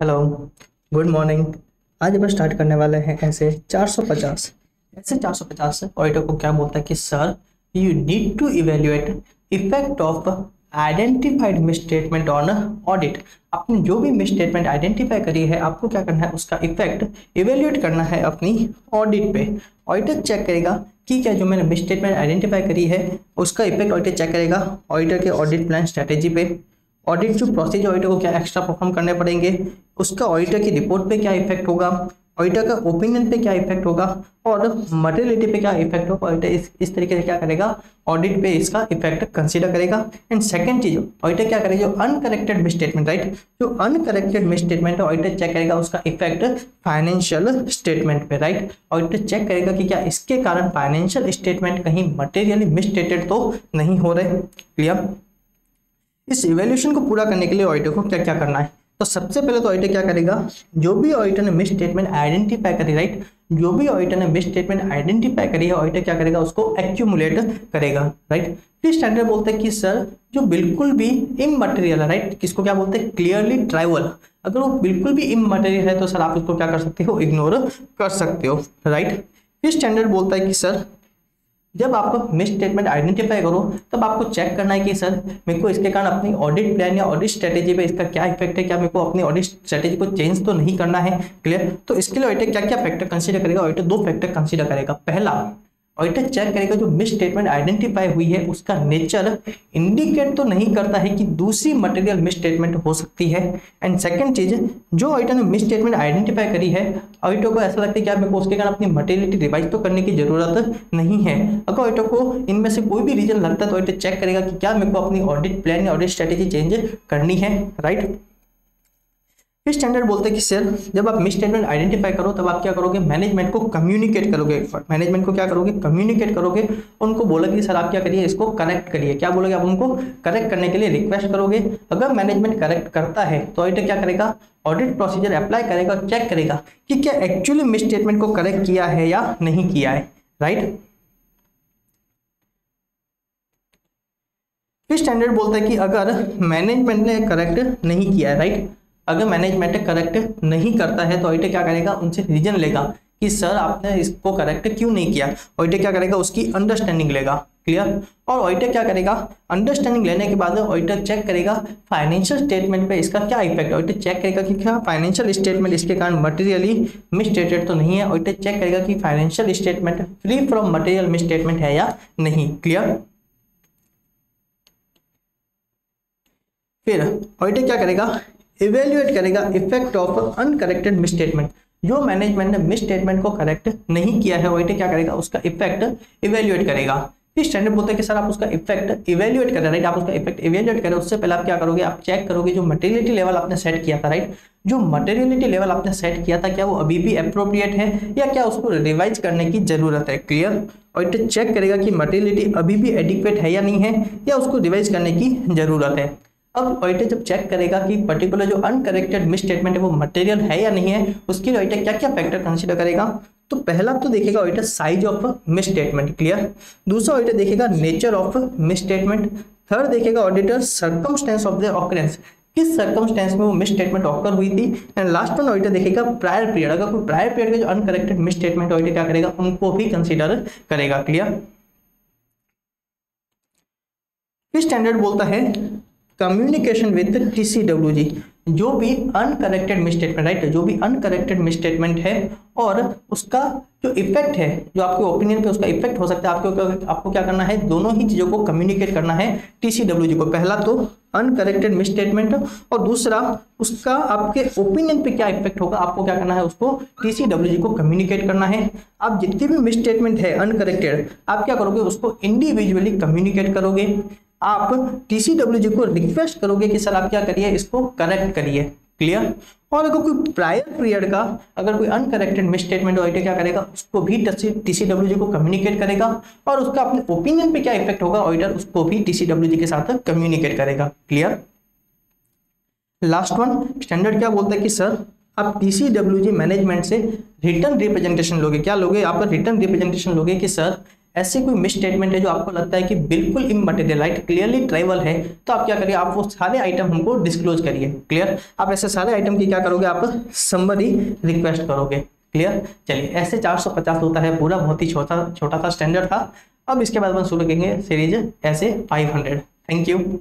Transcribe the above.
Hello, good morning. आज हम start करने वाले हैं ऐसे 450 ऑडिटर को क्या बोलता है कि sir you need to evaluate effect of identified misstatement on audit. आपने जो भी मिसस्टेटमेंट आइडेंटिफाई करी है आपको क्या करना है, उसका इफेक्ट इवेल्युएट करना है अपनी ऑडिट पे। ऑडिटर चेक करेगा कि क्या जो मैंने मिसस्टेटमेंट आइडेंटिफाई करी है उसका इफेक्ट ऑडिटर चेक करेगा ऑडिटर के ऑडिट प्लान स्ट्रेटेजी पे। ऑडिट जो प्रोसीजर ऑडिटर को क्या एक्स्ट्रा परफॉर्म करने पड़ेंगे, उसका ऑडिटर की रिपोर्ट पे क्या इफेक्ट होगा, ऑडिटर का ओपिनियन पे क्या इफेक्ट होगा और मटेरियलिटी पे क्या इफेक्ट होगा। ऑडिटर इस तरीके से क्या करेगा, ऑडिट पे इसका इफेक्ट कंसीडर करेगा। एंड सेकंड चीज, ऑडिटर क्या करेगा, जो अनकरेक्टेड मिसस्टेटमेंट, राइट, जो अनकरेक्टेड मिसस्टेटमेंट है ऑडिटर चेक करेगा उसका इफेक्ट फाइनेंशियल स्टेटमेंट पे, राइट। ऑडिटर चेक करेगा कि क्या इसके कारण फाइनेंशियल स्टेटमेंट कहीं मटेरियली मिसस्टेटेड तो नहीं हो रहे। क्लियर। इस इवैल्यूएशन को पूरा करने के लिए ऑडिटर को क्या क्या करना है, तो सबसे पहले तो ऑडिटर क्या करेगा, जो भी ऑडिटर ने मिस स्टेटमेंट आइडेंटिफाई करी, राइट, जो भी ऑडिटर ने मिस स्टेटमेंट आइडेंटिफाई करी है ऑडिटर क्या करेगा, उसको एक्यूमुलेट करेगा, राइट। फिर स्टैंडर्ड बोलते हैं कि सर जो बिल्कुल भी इममटेरियल है, राइट, किसको क्या बोलते हैं, क्लियरली ट्राइवल, अगर वो बिल्कुल भी इममटेरियल है तो सर आप उसको क्या कर सकते हो, इग्नोर कर सकते हो, राइट। फिर स्टैंडर्ड बोलता है कि सर जब आप मिस स्टेटमेंट आइडेंटिफाई करो तब आपको चेक करना है कि सर मेरे को इसके कारण अपनी ऑडिट प्लान या ऑडिट स्ट्रेटेजी पे इसका क्या इफेक्ट है, क्या मेरे को अपनी ऑडिट स्ट्रेटेजी को चेंज तो नहीं करना है। क्लियर। तो इसके लिए ऑडिटर क्या क्या फैक्टर कंसीडर करेगा, ऑडिटर दो फैक्टर कंसीडर करेगा। पहला, ऑडिटर चेक करेगा जो मिस स्टेटमेंट आइडेंटिफाई हुई है उसका नेचर इंडिकेट तो नहीं करता है कि दूसरी मटेरियल मिस स्टेटमेंट हो सकती है। एंड सेकंड चीज, जो ऑडिटर ने मिस स्टेटमेंट आइडेंटिफाई करी है ऑडिटर को ऐसा लगता है कि मेरे को उसके कारण अपनी मटेरियलिटी रिवाइज तो करने की जरूरत नहीं है। अगर ऑडिटर को इनमें से कोई भी रीजन लगता है तो ऑडिटर चेक करेगा कि क्या मेरे को अपनी ऑडिट प्लान या ऑडिट स्ट्रेटेजी चेंज करनी है, राइट। फिर स्टैंडर्ड बोलते हैं कि सर जब आप मिस स्टेटमेंट आइडेंटिफाई करो तब आप क्या करोगे, मैनेजमेंट को कम्युनिकेट करोगे। मैनेजमेंट को क्या करोगे, कम्युनिकेट करोगे। उनको बोलोगे कि सर आप क्या करिए, इसको करेक्ट करिए। क्या बोलोगे, आप उनको करेक्ट करने के लिए रिक्वेस्ट करोगे। अगर मैनेजमेंट करेक्ट करता है तो ऑडिटर क्या करेगा, ऑडिट प्रोसीजर अप्लाई करेगा और चेक करेगा कि क्या एक्चुअली मिस स्टेटमेंट को करेक्ट किया है या नहीं किया है, राइट। फिर स्टैंडर्ड बोलता है कि अगर मैनेजमेंट ने करेक्ट नहीं किया है, राइट, अगर मैनेजमेंट करेक्ट नहीं करता है तो ऑडिटर क्या करेगा, उनसे रीजन लेगा कि सर आपने इसको करेक्ट क्यों नहीं किया। ऑडिटर क्या करेगा, उसकी अंडरस्टैंडिंग लेगा। क्लियर। और ऑडिटर क्या करेगा, अंडरस्टैंडिंग लेने के बाद ऑडिटर चेक करेगा फाइनेंशियल स्टेटमेंट पे इसका क्या इफेक्ट है। ऑडिटर चेक करेगा कि क्या फाइनेंशियल स्टेटमेंट इसके कारण मटेरियली मिसस्टेटेड तो नहीं है। ऑडिटर चेक करेगा कि financial statement free from material misstatement है या नहीं। क्लियर। फिर ऑडिटर क्या करेगा, इवेल्युएट करेगा इफेक्ट ऑफ अनकरेक्टेड मिसस्टेटमेंट। जो मैनेजमेंट ने मिसस्टेटमेंट को करेक्ट नहीं किया है ऑडिटर क्या करेगा, उसका इफेक्ट इवेल्युएट करेगा। फिर स्टैंडर्ड बोलते हैं कि सर आप उसका इफेक्ट इवेल्युएट करें, राइट, आप उसका इफेक्ट इवेल्युएट करें उससे पहले आप क्या करोगे, आप चेक करोगे जो मटेरियलिटी लेवल आपने सेट किया था, राइट, जो मटेरियलिटी लेवल आपने सेट किया था क्या वो अभी भी अप्रोप्रिएट है या क्या उसको रिवाइज करने की जरूरत है। क्लियर। ऑडिटर चेक करेगा कि मटेरियलिटी अभी भी एडिक्वेट है या नहीं है या उसको रिवाइज करने की जरूरत है। अब ऑडिटर जब चेक करेगा कि पर्टिकुलर जो अनकरेक्टेड मिस स्टेटमेंट है वो मटेरियल है या नहीं है, उसके लिए ऑडिटर क्या क्या फैक्टर कंसीडर करेगा। तो पहला तो देखेगा auditor size of misstatement. Clear. दूसरा ऑडिटर देखेगा nature of misstatement. Third देखेगा auditor circumstances of the occurrence, किस सर्कमस्टेंस में वो मिस स्टेटमेंट ऑकर हुई थी। एंड लास्ट वन ऑडिटर देखेगा प्रायर पीरियड, अगर कोई प्रायर पीरियड के जो अनकरेक्टेड मिस स्टेटमेंट ऑडिटर क्या करेगा, उनको भी कंसीडर करेगा। क्लियर। फिर स्टैंडर्ड बोलता है कम्युनिकेशन विद TCWG, जो भी अनकरेक्टेड मिसस्टेटमेंट, राइट, जो भी अनकरेक्टेड मिसस्टेटमेंट है और उसका जो इफेक्ट है, जो आपके ओपिनियन पे उसका इफेक्ट हो सकता है, आपको क्या करना है, दोनों ही चीजों को कम्युनिकेट करना है TCWG को। पहला तो अनकरेक्टेड मिसस्टेटमेंट और दूसरा उसका आपके ओपिनियन पे क्या इफेक्ट होगा, आपको क्या करना है, उसको TCWG को कम्युनिकेट करना है। आप जितनी भी मिसस्टेटमेंट है अनकरेक्टेड आप क्या करोगे, उसको इंडिविजुअली कम्युनिकेट करोगे। आप TCWG को रिक्वेस्ट करोगे कि सर आप क्या करिए, इसको करेक्ट करिए। क्लियर। और अगर कोई प्रायर पीरियड का अगर कोई अनकरेक्टेड मिस स्टेटमेंट ऑडिटर क्या करेगा, उसको भी TCWG को कम्युनिकेट करेगा और उसका अपने ओपिनियन पे क्या इफेक्ट होगा ऑडिटर उसको भी TCWG के साथ कम्युनिकेट करेगा। क्लियर। लास्ट वन स्टैंडर्ड क्या बोलता है कि सर आप TCWG मैनेजमेंट से रिटर्न रिप्रेजेंटेशन लोगे। क्या लोगे, आप रिटर्न रिप्रेजेंटेशन लोगे कि सर ऐसे कोई मिस स्टेटमेंट है जो आपको लगता है कि बिल्कुल इमटेरियलाइट क्लियरली ट्राइवल है, तो आप क्या करिए, आप वो सारे आइटम हमको डिस्क्लोज करिए। क्लियर, आप ऐसे सारे आइटम की क्या करोगे, आप समरी रिक्वेस्ट करोगे। क्लियर, चलिए ऐसे 450 होता है पूरा, बहुत ही छोटा छोटा सा स्टैंडर्ड था। अब इसके बाद अपन शुरू करेंगे सीरीज ऐसे 500। Thank you.